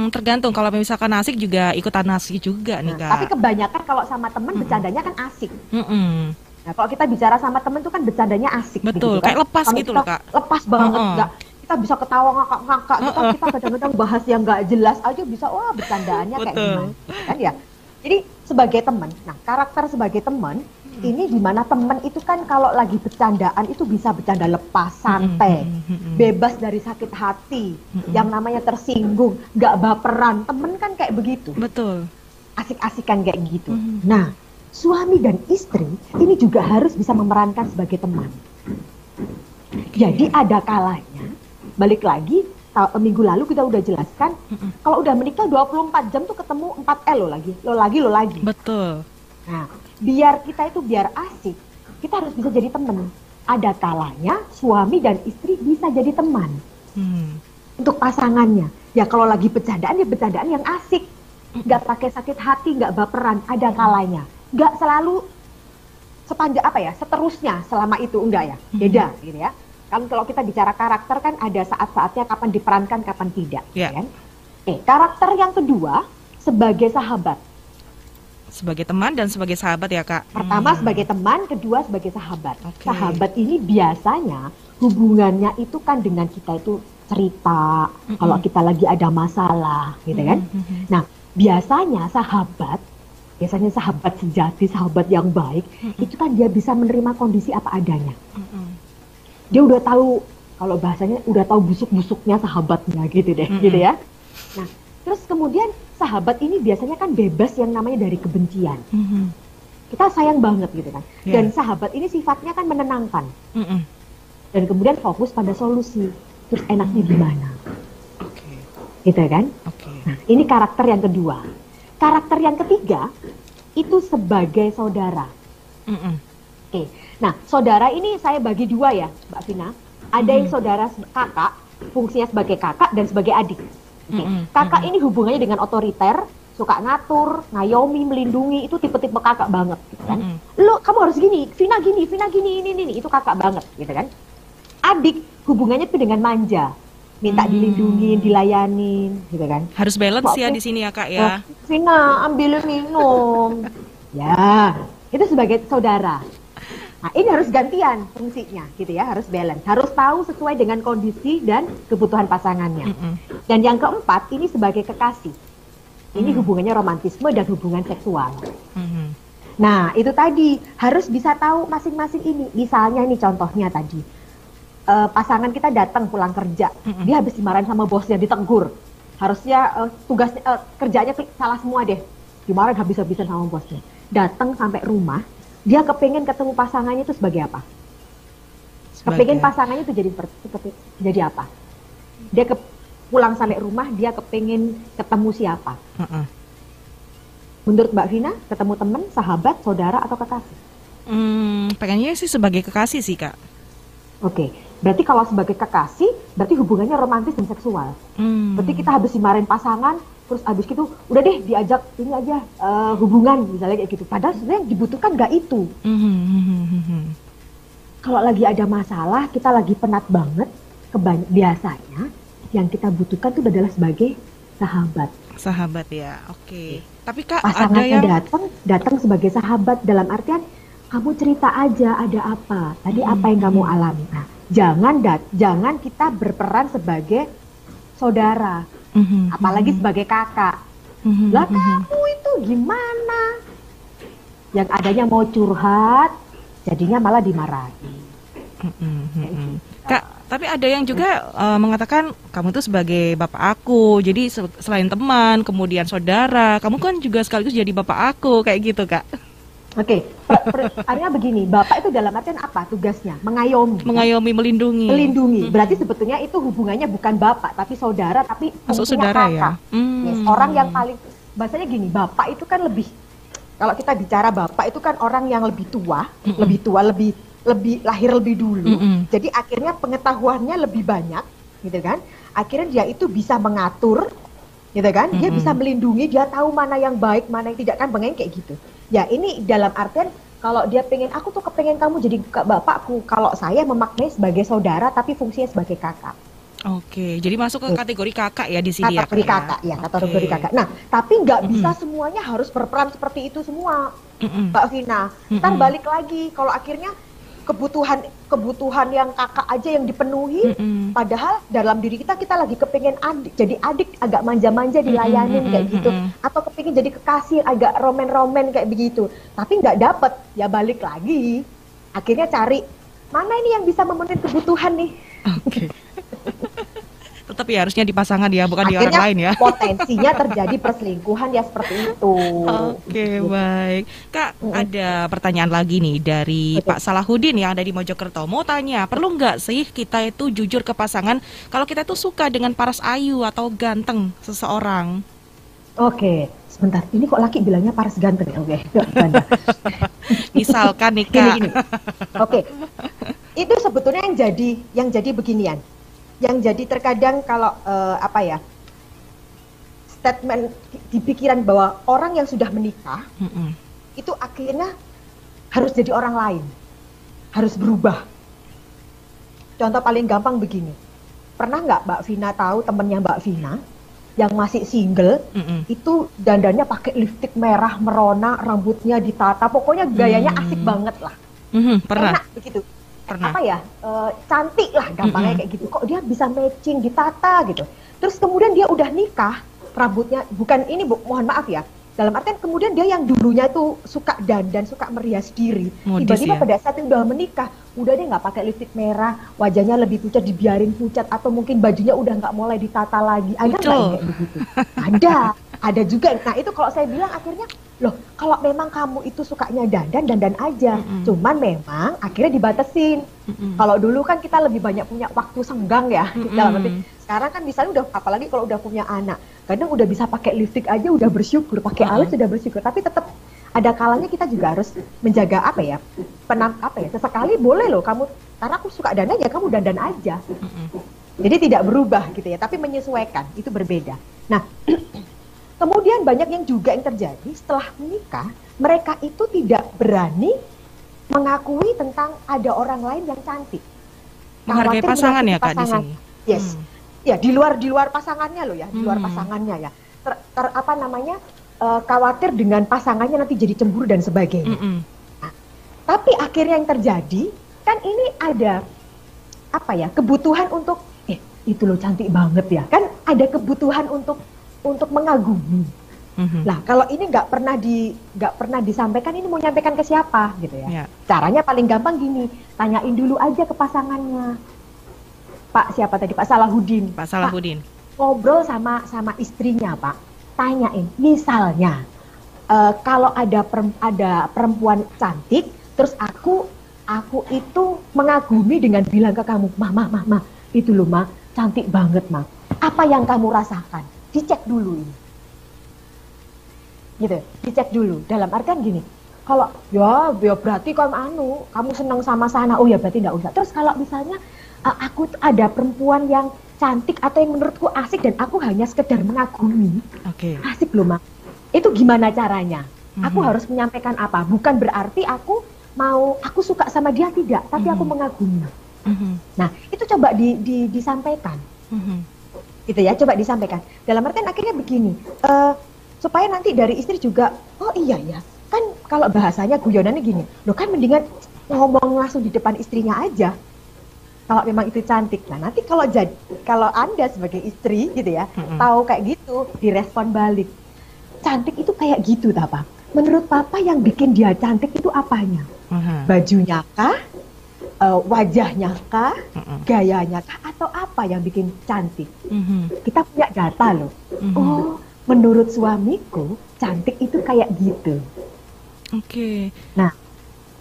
Tergantung, kalau misalkan asik juga ikutan asik juga nih Kak. Tapi kebanyakan kalau sama temen bercandanya kan asik. Nah kalau kita bicara sama temen tuh kan bercandanya asik. Betul, gitu, kan? kayak lepas Kalo gitu loh Kak. Lepas banget, kita bisa ketawa ngakak-ngakak, kita kadang-kadang bahas yang nggak jelas aja bisa, wah bercandaannya kayak gimana, kan ya. Jadi sebagai teman. Nah, karakter sebagai teman ini dimana teman itu kan kalau lagi bercandaan itu bisa bercanda lepas, santai, bebas dari sakit hati, yang namanya tersinggung, nggak baperan. Temen kan kayak begitu. Betul. Asik-asikan kayak gitu. Nah, suami dan istri ini juga harus bisa memerankan sebagai teman. Jadi ada kalanya, balik lagi, minggu lalu kita udah jelaskan, kalau udah menikah 24 jam tuh ketemu 4L lo lagi. Betul. Nah, biar kita itu biar asik, kita harus bisa jadi teman. Ada kalanya suami dan istri bisa jadi teman untuk pasangannya. Ya kalau lagi bercandaan ya bercandaan yang asik, nggak pakai sakit hati, nggak baperan. Ada kalanya, nggak selalu sepanjang seterusnya selama itu enggak ya, beda gitu ya. Kan kalau kita bicara karakter kan ada saat-saatnya kapan diperankan, kapan tidak. Kan? Karakter yang kedua sebagai sahabat. Sebagai teman dan sebagai sahabat ya Kak? Pertama sebagai teman, kedua sebagai sahabat. Sahabat ini biasanya hubungannya itu kan dengan kita itu cerita, kalau kita lagi ada masalah gitu kan. Nah biasanya sahabat sejati, sahabat yang baik, itu kan dia bisa menerima kondisi apa adanya. Dia udah tahu, kalau bahasanya udah tahu busuk-busuknya sahabatnya gitu deh, gitu ya. Nah terus kemudian sahabat ini biasanya kan bebas yang namanya dari kebencian. Kita sayang banget gitu kan. Dan sahabat ini sifatnya kan menenangkan. Dan kemudian fokus pada solusi. Terus enaknya gimana? Gitu kan? Nah, ini karakter yang kedua. Karakter yang ketiga itu sebagai saudara. Nah, saudara ini saya bagi dua ya, Mbak Vina. Ada yang saudara kakak, fungsinya sebagai kakak dan sebagai adik. Kakak ini hubungannya dengan otoriter, suka ngatur, ngayomi, melindungi, itu tipe-tipe kakak banget, gitu kan? Kamu harus gini, Vina gini, ini, itu kakak banget, gitu kan? Adik hubungannya itu dengan manja, minta dilindungi, dilayanin, gitu kan? Harus balance ya di sini ya Kak ya. Vina ambil minum, ya itu sebagai saudara. Nah, ini harus gantian fungsinya, gitu ya, harus balance. Harus tahu sesuai dengan kondisi dan kebutuhan pasangannya. Dan yang keempat, ini sebagai kekasih. Ini hubungannya romantisme dan hubungan seksual. Nah, itu tadi, harus bisa tahu masing-masing ini. Misalnya ini contohnya tadi, pasangan kita datang pulang kerja, dia habis dimarahin sama bosnya, ditegur. Harusnya kerjanya salah semua deh, dimarahin habis-habisan sama bosnya. Datang sampai rumah, dia kepengen ketemu pasangannya itu sebagai apa? Kepengen pasangannya itu jadi apa? Dia pulang sampai rumah, dia kepengen ketemu siapa? Menurut Mbak Vina, ketemu teman, sahabat, saudara, atau kekasih? Pengennya sih sebagai kekasih sih Kak. Berarti kalau sebagai kekasih, berarti hubungannya romantis dan seksual. Berarti kita habis dimarahin pasangan, terus habis gitu, udah deh diajak ini aja hubungan misalnya kayak gitu. Padahal sebenarnya yang dibutuhkan nggak itu. Kalau lagi ada masalah, kita lagi penat banget, biasanya yang kita butuhkan itu adalah sebagai sahabat. Sahabat ya, Tapi Kak, pasangannya datang sebagai sahabat dalam artian kamu cerita aja ada apa, tadi apa yang kamu alami. Nah, jangan kita berperan sebagai saudara. Apalagi sebagai kakak. Lah kamu itu gimana? Yang adanya mau curhat, jadinya malah dimarahi. Kak, tapi ada yang juga mengatakan kamu tuh sebagai bapak aku. Jadi selain teman, kemudian saudara, kamu kan juga sekaligus jadi bapak aku, kayak gitu Kak. Artinya begini, bapak itu dalam artian apa tugasnya? Mengayomi. Mengayomi, melindungi. Melindungi. Berarti sebetulnya itu hubungannya bukan bapak, tapi saudara, tapi masuk saudara kakak. Yes, orang yang paling, bahasanya gini, bapak itu kan lebih, kalau kita bicara bapak itu kan orang yang lebih tua, lebih lahir lebih dulu. Jadi akhirnya pengetahuannya lebih banyak, gitu kan? Akhirnya dia itu bisa mengatur, gitu kan? Dia bisa melindungi, dia tahu mana yang baik, mana yang tidak, kan pengen kayak gitu. Ya ini dalam artian kalau dia pengen, aku tuh kepengen kamu jadi bapakku. Kalau saya memaknai sebagai saudara tapi fungsinya sebagai kakak. Jadi masuk ke kategori kakak ya di sini. Kategori kakak ya, kategori kakak. Nah, tapi nggak bisa semuanya harus berperan seperti itu semua, Mbak Vina. Ntar balik lagi kalau akhirnya kebutuhan yang kakak aja yang dipenuhi, padahal dalam diri kita lagi kepengen jadi adik agak manja-manja dilayanin kayak gitu, atau kepengen jadi kekasih agak romen-romen kayak begitu, tapi nggak dapet, ya balik lagi, akhirnya cari mana ini yang bisa memenuhi kebutuhan nih. Oke. Tetap ya harusnya di pasangan ya, bukan akhirnya, di orang lain ya. Potensinya terjadi perselingkuhan ya seperti itu. Oke, baik. Kak, ada pertanyaan lagi nih dari Pak Salahuddin yang ada di Mojokerto. Mau tanya, perlu nggak sih kita itu jujur ke pasangan kalau kita itu suka dengan paras ayu atau ganteng seseorang? Oke, sebentar. Ini kok laki bilangnya paras ganteng ya? Oke. Misalkan nih Kak. Gini. Oke. Itu sebetulnya yang jadi beginian. Yang jadi terkadang kalau statement di pikiran bahwa orang yang sudah menikah itu akhirnya harus jadi orang lain, harus berubah. Contoh paling gampang begini, pernah nggak Mbak Vina tahu temennya Mbak Vina yang masih single itu dandannya pakai lipstik merah merona, rambutnya ditata, pokoknya gayanya asik banget lah. Pernah begitu. Pernah. Cantik lah gampangnya kayak gitu, kok dia bisa matching, ditata gitu. Terus kemudian dia udah nikah, rambutnya bukan ini mohon maaf ya, dalam artian kemudian dia yang dulunya tuh suka dandan, suka merias diri, tiba-tiba pada saat udah menikah, udah dia nggak pakai lipstik merah, wajahnya lebih pucat, dibiarin pucat, atau mungkin bajunya udah nggak mulai ditata lagi. Ada nggak kayak begitu? Ada juga. Nah itu kalau saya bilang akhirnya, loh kalau memang kamu itu sukanya dandan aja, cuman memang akhirnya dibatesin. Kalau dulu kan kita lebih banyak punya waktu senggang ya, dalam arti sekarang kan misalnya udah, apalagi kalau udah punya anak, kadang udah bisa pakai lipstik aja udah bersyukur, pakai alis sudah bersyukur, tapi tetap ada kalanya kita juga harus menjaga sesekali boleh loh kamu, karena aku suka dandan ya kamu dandan aja. Jadi tidak berubah gitu ya, tapi menyesuaikan, itu berbeda. Nah, kemudian banyak yang juga yang terjadi setelah menikah, mereka itu tidak berani mengakui tentang ada orang lain yang cantik. Menghargai pasangan ya Kak di sini. Yes. Ya, di luar pasangannya loh ya, di luar pasangannya ya. Khawatir dengan pasangannya nanti jadi cemburu dan sebagainya. Nah, tapi akhirnya yang terjadi kan ini ada kebutuhan untuk itu loh cantik banget ya. Kan ada kebutuhan untuk mengagumi. Nah, kalau ini nggak pernah disampaikan, ini mau nyampaikan ke siapa gitu ya? Caranya paling gampang gini, tanyain dulu aja ke pasangannya. Pak siapa tadi? Pak Salahuddin. Pak Salahuddin. Ngobrol sama istrinya, Pak. Tanyain, misalnya kalau ada perempuan cantik, terus aku itu mengagumi dengan bilang ke kamu, Ma, itu loh Ma, cantik banget Ma. Apa yang kamu rasakan? Dicek dulu ini. Gitu, dicek dulu. Dalam artian gini, kalau ya berarti kamu senang sama sana, oh ya berarti enggak usah. Terus kalau misalnya aku ada perempuan yang cantik atau yang menurutku asik dan aku hanya sekedar mengagumi, asik loh Ma. Itu gimana caranya? Aku harus menyampaikan apa? Bukan berarti aku suka sama dia, tidak, tapi aku mengagumi. Nah, itu coba disampaikan. Gitu ya, coba disampaikan. Dalam artian akhirnya begini, supaya nanti dari istri juga, oh iya ya, kan kalau bahasanya guyonannya gini, loh kan mendingan ngomong langsung di depan istrinya aja. Kalau memang itu cantik. Nah, nanti kalau Anda sebagai istri gitu ya, tahu kayak gitu, direspon balik. Cantik itu kayak gitu, Papa. Menurut Papa yang bikin dia cantik itu apanya? Bajunya kah? Wajahnya kah? Gayanya kah? Atau apa yang bikin cantik? Kita punya data loh. Oh, menurut suamiku cantik itu kayak gitu. Nah,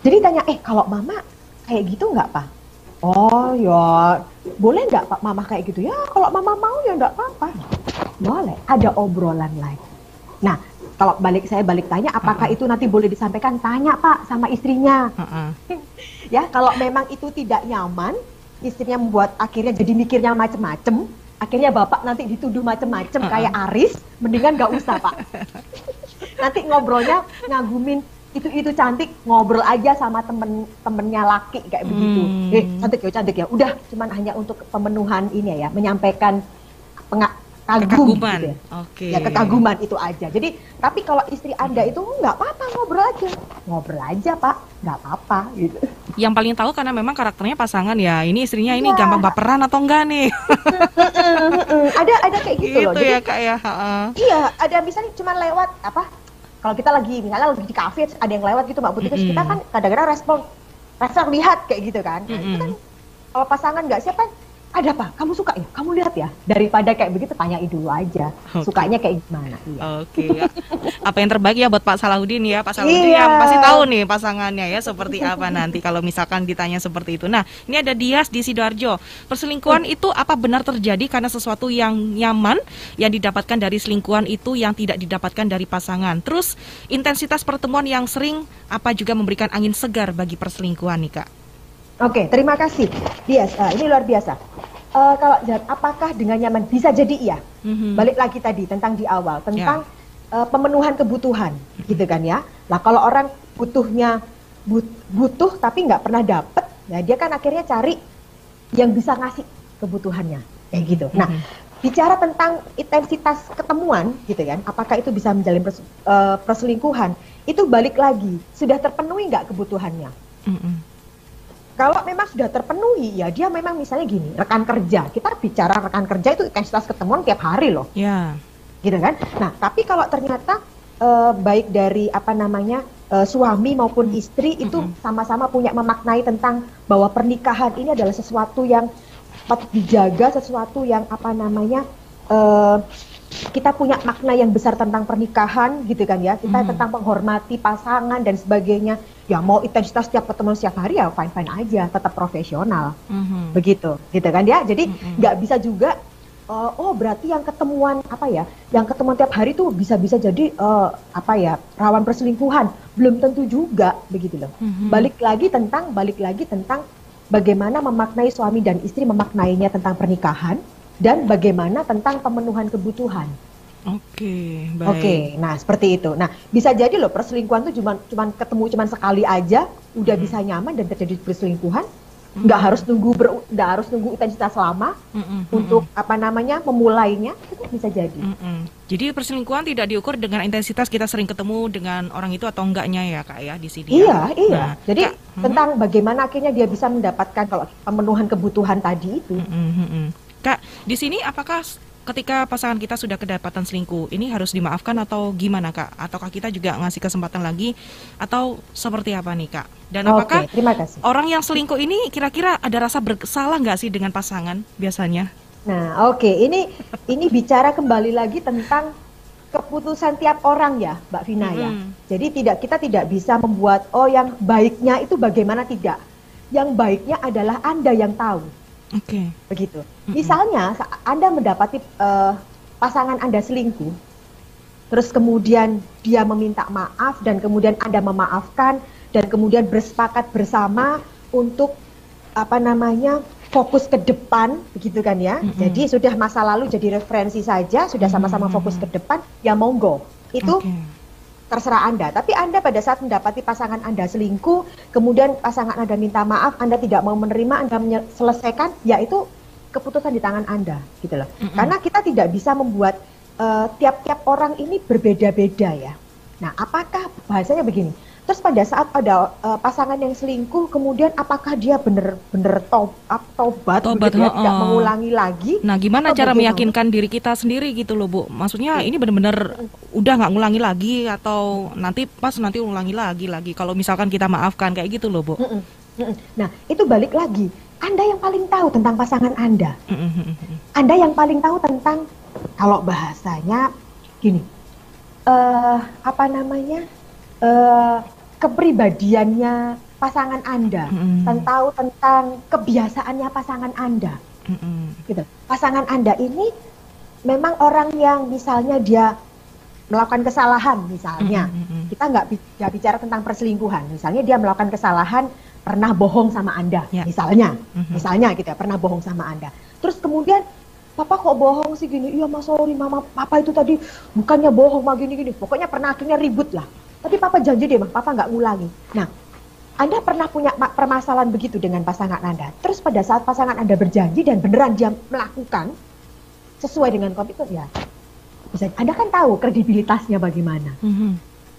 jadi tanya, kalau Mama kayak gitu nggak, Pak? Oh ya, boleh nggak Pak Mama kayak gitu? Ya kalau Mama mau ya nggak apa-apa. Boleh, ada obrolan lain. Nah, kalau saya balik tanya, apakah itu nanti boleh disampaikan? Tanya Pak sama istrinya. Ya, kalau memang itu tidak nyaman, istrinya membuat akhirnya jadi mikirnya macem-macem, akhirnya Bapak nanti dituduh macem-macem kayak Aris, mendingan nggak usah Pak. Nanti ngobrolnya ngagumin, itu cantik, ngobrol aja sama temennya laki kayak begitu. Cantik ya, udah cuman hanya untuk pemenuhan ini ya, menyampaikan kekaguman. Gitu ya. Ya kekaguman itu aja. Jadi tapi kalau istri Anda itu nggak apa-apa, ngobrol aja Pak, nggak apa-apa gitu. Yang paling tahu karena memang karakternya pasangan ya. Ini istrinya ini Iya. gampang baperan atau enggak nih? Ada kayak gitu loh. Itu Jadi ya Kak ya. iya, ada misalnya cuma lewat apa? Kalau kita lagi misalnya lagi di kafe ada yang lewat gitu Mbak Putri, terus kita kan kadang-kadang respon lihat kayak gitu kan. Nah, itu kan kalau pasangan nggak siap kan, ada apa? Kamu suka ya? Kamu lihat ya? Daripada kayak begitu tanyain dulu aja. Oke. Sukanya kayak gimana? Iya. Oke ya. Apa yang terbaik ya buat Pak Salahuddin ya. Pak Salahuddin Iya. yang pasti tahu nih pasangannya ya seperti apa nanti kalau misalkan ditanya seperti itu. Nah, ini ada Dias di Sidoarjo. Perselingkuhan itu apa benar terjadi karena sesuatu yang nyaman yang didapatkan dari selingkuhan itu yang tidak didapatkan dari pasangan. Terus intensitas pertemuan yang sering apa juga memberikan angin segar bagi perselingkuhan nih Kak? Oke, terima kasih. Dias, ini luar biasa. Kalau apakah dengan nyaman? Bisa jadi iya. Balik lagi tadi tentang di awal tentang pemenuhan kebutuhan, gitu kan ya. Nah kalau orang butuh tapi nggak pernah dapet, ya dia kan akhirnya cari yang bisa ngasih kebutuhannya, kayak gitu. Nah bicara tentang intensitas ketemuan, gitu kan, apakah itu bisa menjalin perselingkuhan? Itu balik lagi, sudah terpenuhi nggak kebutuhannya? Kalau memang sudah terpenuhi, ya dia memang misalnya gini, rekan kerja. Kita bicara rekan kerja itu intensitas ketemuan tiap hari loh. Ya. Gitu kan? Nah, tapi kalau ternyata baik dari suami maupun istri itu sama-sama punya memaknai tentang bahwa pernikahan ini adalah sesuatu yang patut dijaga, sesuatu yang kita punya makna yang besar tentang pernikahan gitu kan ya, kita tentang menghormati pasangan dan sebagainya. Ya mau intensitas tiap ketemu setiap hari ya fine-fine aja, tetap profesional, begitu, gitu kan ya. Jadi nggak bisa juga, berarti yang ketemuan yang ketemuan tiap hari tuh bisa jadi rawan perselingkuhan, belum tentu juga, begitu loh. Balik lagi tentang bagaimana memaknai suami dan istri memaknainya tentang pernikahan. Dan bagaimana tentang pemenuhan kebutuhan. Oke, baik. Oke, nah seperti itu. Nah bisa jadi loh perselingkuhan tuh cuman ketemu sekali aja, udah bisa nyaman dan terjadi perselingkuhan. Nggak harus nunggu intensitas lama untuk memulainya, itu bisa jadi. Jadi perselingkuhan tidak diukur dengan intensitas kita sering ketemu dengan orang itu atau enggaknya ya Kak ya di sini. Iya. Nah, jadi Kak, tentang bagaimana akhirnya dia bisa mendapatkan kalau pemenuhan kebutuhan tadi itu. Kak, di sini apakah ketika pasangan kita sudah kedapatan selingkuh, ini harus dimaafkan atau gimana Kak? Ataukah kita juga ngasih kesempatan lagi atau seperti apa nih Kak? Dan apakah terima kasih. orang yang selingkuh ini kira-kira ada rasa bersalah nggak sih dengan pasangan biasanya? Nah, ini bicara kembali lagi tentang keputusan tiap orang ya, Mbak Vina ya. Jadi kita tidak bisa membuat yang baiknya itu bagaimana, tidak. Yang baiknya adalah Anda yang tahu. Oke. Begitu. Misalnya Anda mendapati pasangan Anda selingkuh, terus kemudian dia meminta maaf dan kemudian Anda memaafkan dan kemudian bersepakat bersama untuk fokus ke depan, begitu kan ya. Jadi sudah masa lalu jadi referensi saja, sudah sama-sama fokus ke depan, ya monggo. Itu terserah Anda. Tapi Anda pada saat mendapati pasangan Anda selingkuh, kemudian pasangan Anda minta maaf, Anda tidak mau menerima, Anda selesaikan, ya itu keputusan di tangan Anda, gitu loh. Karena kita tidak bisa membuat tiap-tiap orang ini berbeda-beda ya. Nah, apakah bahasanya begini? Terus pada saat ada pasangan yang selingkuh, kemudian apakah dia benar-benar tobat begitu ya, tidak mengulangi lagi? Nah, gimana cara meyakinkan diri kita sendiri gitu loh, Bu? Maksudnya ini benar-benar udah nggak ngulangi lagi atau nanti ulangi lagi. Kalau misalkan kita maafkan kayak gitu loh, Bu. Nah, itu balik lagi. Anda yang paling tahu tentang pasangan Anda. Anda yang paling tahu tentang, kalau bahasanya gini, kepribadiannya pasangan Anda, tentang kebiasaannya pasangan Anda. Gitu. Pasangan Anda ini memang orang yang misalnya dia melakukan kesalahan, misalnya kita nggak bicara tentang perselingkuhan, misalnya dia melakukan kesalahan, pernah bohong sama Anda, misalnya gitu ya, pernah bohong sama Anda. Terus kemudian, Papa kok bohong sih gini? Iya Mas, sorry Mama, Papa itu tadi bukannya bohong mah gini-gini, pokoknya pernah akhirnya ribut lah. Tapi Papa janji deh, Papa nggak ngulangi. Nah, Anda pernah punya permasalahan begitu dengan pasangan Anda. Terus pada saat pasangan Anda berjanji dan beneran dia melakukan sesuai dengan komitmen, ya bisa. Anda kan tahu kredibilitasnya bagaimana.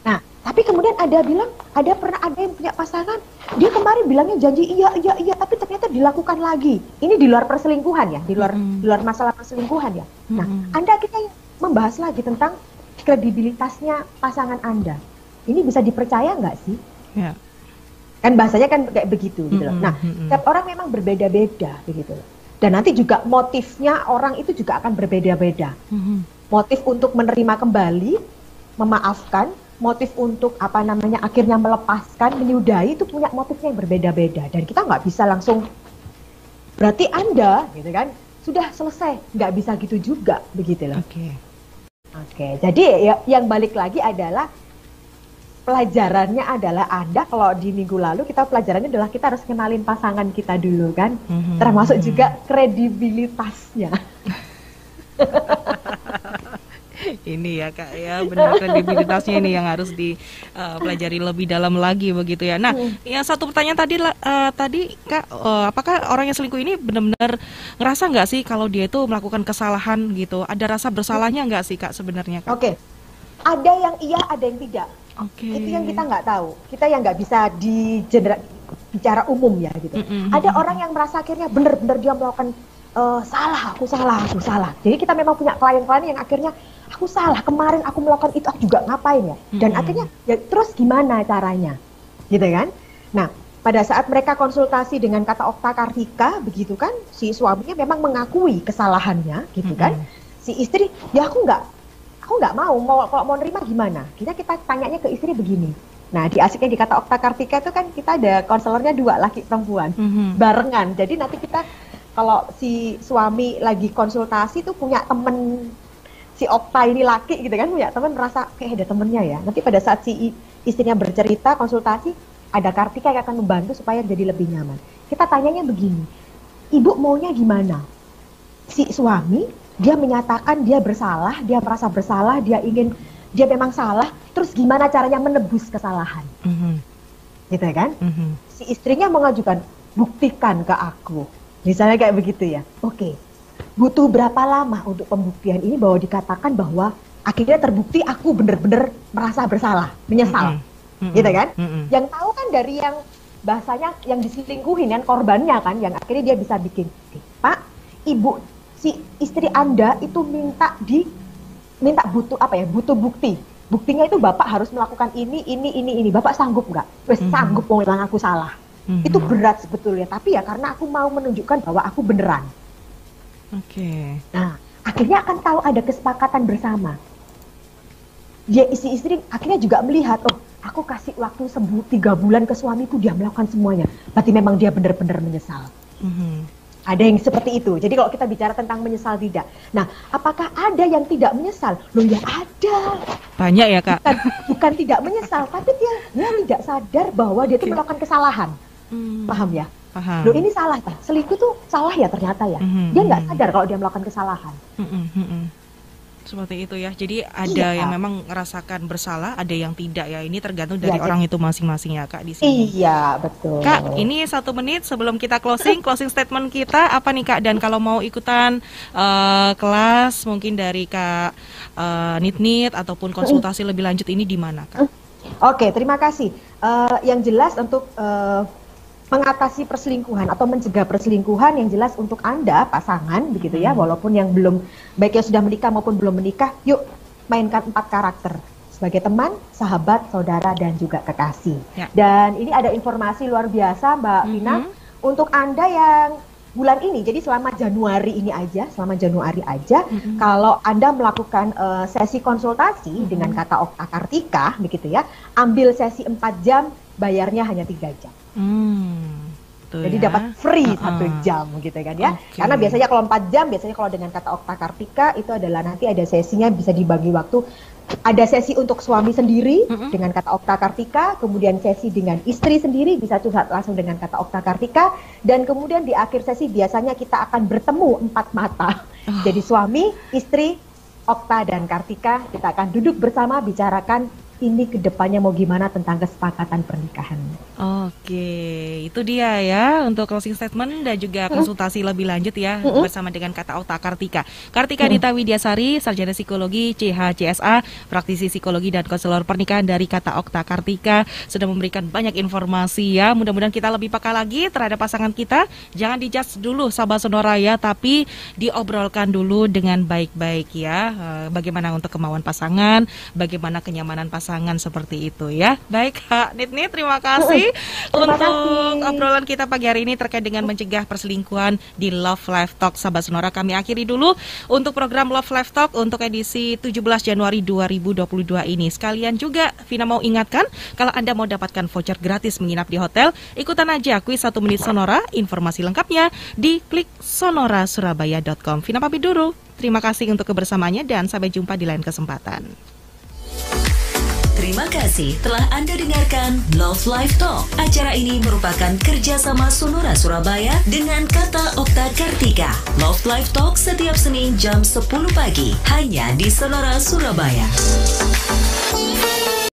Nah, Tapi kemudian pernah ada yang punya pasangan, dia kemarin bilangnya janji iya, tapi ternyata dilakukan lagi. Ini di luar perselingkuhan ya, di luar masalah perselingkuhan ya. Nah, Anda akhirnya membahas lagi tentang kredibilitasnya pasangan Anda. Ini bisa dipercaya nggak sih? Ya. Kan bahasanya kan kayak begitu gitu loh. Nah, setiap orang memang berbeda-beda begitu loh. Dan nanti juga motifnya orang itu juga akan berbeda-beda. Motif untuk menerima kembali, memaafkan, motif untuk akhirnya melepaskan, menyudahi itu punya motifnya yang berbeda-beda. Dan kita nggak bisa langsung berarti Anda gitu kan sudah selesai, nggak bisa gitu juga begitu loh. Oke. Jadi ya, yang balik lagi adalah pelajarannya adalah Anda kalau di minggu lalu pelajarannya adalah kita harus kenalin pasangan kita dulu kan, termasuk juga kredibilitasnya. Ini ya Kak ya, benar kredibilitasnya ini yang harus dipelajari lebih dalam lagi begitu ya. Nah, yang satu pertanyaan tadi Kak, apakah orang yang selingkuh ini benar-benar ngerasa nggak sih kalau dia itu melakukan kesalahan gitu? Ada rasa bersalahnya nggak sih Kak sebenarnya Kak? Oke. Ada yang iya, ada yang tidak. Itu yang kita nggak tahu. Kita yang nggak bisa bicara umum ya gitu. Ada orang yang merasa akhirnya benar-benar dia melakukan aku salah. Jadi kita memang punya klien-klien yang akhirnya aku salah, kemarin aku melakukan itu, aku juga ngapain ya. Dan akhirnya ya terus gimana caranya, gitu kan. Nah, pada saat mereka konsultasi dengan Kata Okta Kartika, begitu kan, si suaminya memang mengakui kesalahannya, gitu kan. Si istri, ya aku nggak mau kalau mau nerima gimana. Kita tanyanya ke istri begini. Nah, di asiknya di Kata Okta Kartika itu kan kita ada konselornya 2, laki perempuan, barengan. Jadi nanti kita kalau si suami lagi konsultasi tuh punya temen, si Okta ini laki gitu kan, punya temen merasa kayak ada temennya ya. Nanti pada saat si istrinya bercerita konsultasi, ada Kartika yang akan membantu supaya jadi lebih nyaman. Kita tanyanya begini, ibu maunya gimana? Si suami, dia menyatakan dia bersalah, dia merasa bersalah, dia memang salah, terus gimana caranya menebus kesalahan? Gitu kan? Si istrinya mengajukan, buktikan ke aku. Misalnya kayak begitu ya. Oke. Butuh berapa lama untuk pembuktian ini bahwa dikatakan bahwa akhirnya terbukti aku benar-benar merasa bersalah, menyesal. Gitu kan? Yang tahu kan dari yang bahasanya yang diselingkuhin kan, korbannya kan, yang akhirnya dia bisa bikin, Pak, Ibu, si istri Anda itu minta butuh bukti. Buktinya itu Bapak harus melakukan ini. Bapak sanggup nggak? Wes sanggup, mau bilang aku salah. Itu berat sebetulnya, tapi ya karena aku mau menunjukkan bahwa aku beneran. Nah, akhirnya akan tahu ada kesepakatan bersama. Dia istri akhirnya juga melihat, aku kasih waktu 3 bulan ke suamiku, dia melakukan semuanya. Berarti memang dia benar-benar menyesal. Ada yang seperti itu. Jadi kalau kita bicara tentang menyesal tidak. Nah, apakah ada yang tidak menyesal? Loh ya ada. Banyak ya Kak. Bukan tidak menyesal, tapi dia tidak sadar bahwa dia itu melakukan kesalahan. Paham ya? Paham. Loh ini salah, selingkuh tuh salah ya ternyata ya. Dia nggak sadar kalau dia melakukan kesalahan. Seperti itu ya. Jadi ada yang memang merasakan bersalah, ada yang tidak ya. Ini tergantung dari orang itu masing-masing ya Kak di sini. Iya, betul. Kak, ini 1 menit sebelum kita closing statement kita apa nih Kak? Dan kalau mau ikutan kelas mungkin dari Kak Nit ataupun konsultasi lebih lanjut ini di mana Kak? Oke, terima kasih. Yang jelas untuk mengatasi perselingkuhan atau mencegah perselingkuhan, yang jelas untuk Anda pasangan begitu ya, walaupun yang belum, baik yang sudah menikah maupun belum menikah, yuk mainkan 4 karakter sebagai teman, sahabat, saudara, dan juga kekasih. Dan ini ada informasi luar biasa Mbak Vina untuk Anda yang bulan ini, jadi selama Januari aja, kalau Anda melakukan sesi konsultasi dengan Kata Okta Kartika begitu ya, ambil sesi 4 jam, bayarnya hanya 3 jam. Jadi dapat free 1 jam gitu kan ya. Karena biasanya kalau 4 jam, biasanya kalau dengan Kata Okta Kartika itu adalah nanti ada sesinya bisa dibagi waktu. Ada sesi untuk suami sendiri dengan Kata Okta Kartika, kemudian sesi dengan istri sendiri bisa curhat langsung dengan Kata Okta Kartika, dan kemudian di akhir sesi biasanya kita akan bertemu 4 mata. Jadi suami, istri, Okta dan Kartika, kita akan duduk bersama bicarakan ini kedepannya mau gimana tentang kesepakatan pernikahan. Oke, itu dia ya untuk closing statement dan juga konsultasi lebih lanjut ya bersama dengan Kata Okta Kartika. Kartika Dita Widyasari, Sarjana Psikologi, CHCSA, praktisi psikologi dan konselor pernikahan dari Kata Okta Kartika sudah memberikan banyak informasi ya. Mudah-mudahan kita lebih peka lagi terhadap pasangan kita. Jangan dijudge dulu sahabat Sonora ya, tapi diobrolkan dulu dengan baik-baik ya. Bagaimana untuk kemauan pasangan, bagaimana kenyamanan pasangan seperti itu ya. Baik Kak Nitni, terima kasih. Terima Untuk kasih. obrolan kita pagi hari ini terkait dengan mencegah perselingkuhan di Love Life Talk sahabat Sonora, kami akhiri dulu untuk program Love Life Talk untuk edisi 17 Januari 2022 ini. Sekalian juga Vina mau ingatkan, kalau Anda mau dapatkan voucher gratis menginap di hotel, ikutan aja kuis 1 menit Sonora. Informasi lengkapnya di klik sonorasurabaya.com. Vina pamit dulu. Terima kasih untuk kebersamaannya dan sampai jumpa di lain kesempatan. Terima kasih telah Anda dengarkan Love Life Talk. Acara ini merupakan kerjasama Sonora Surabaya dengan Kata Okta Kartika. Love Life Talk setiap Senin jam 10 pagi hanya di Sonora Surabaya.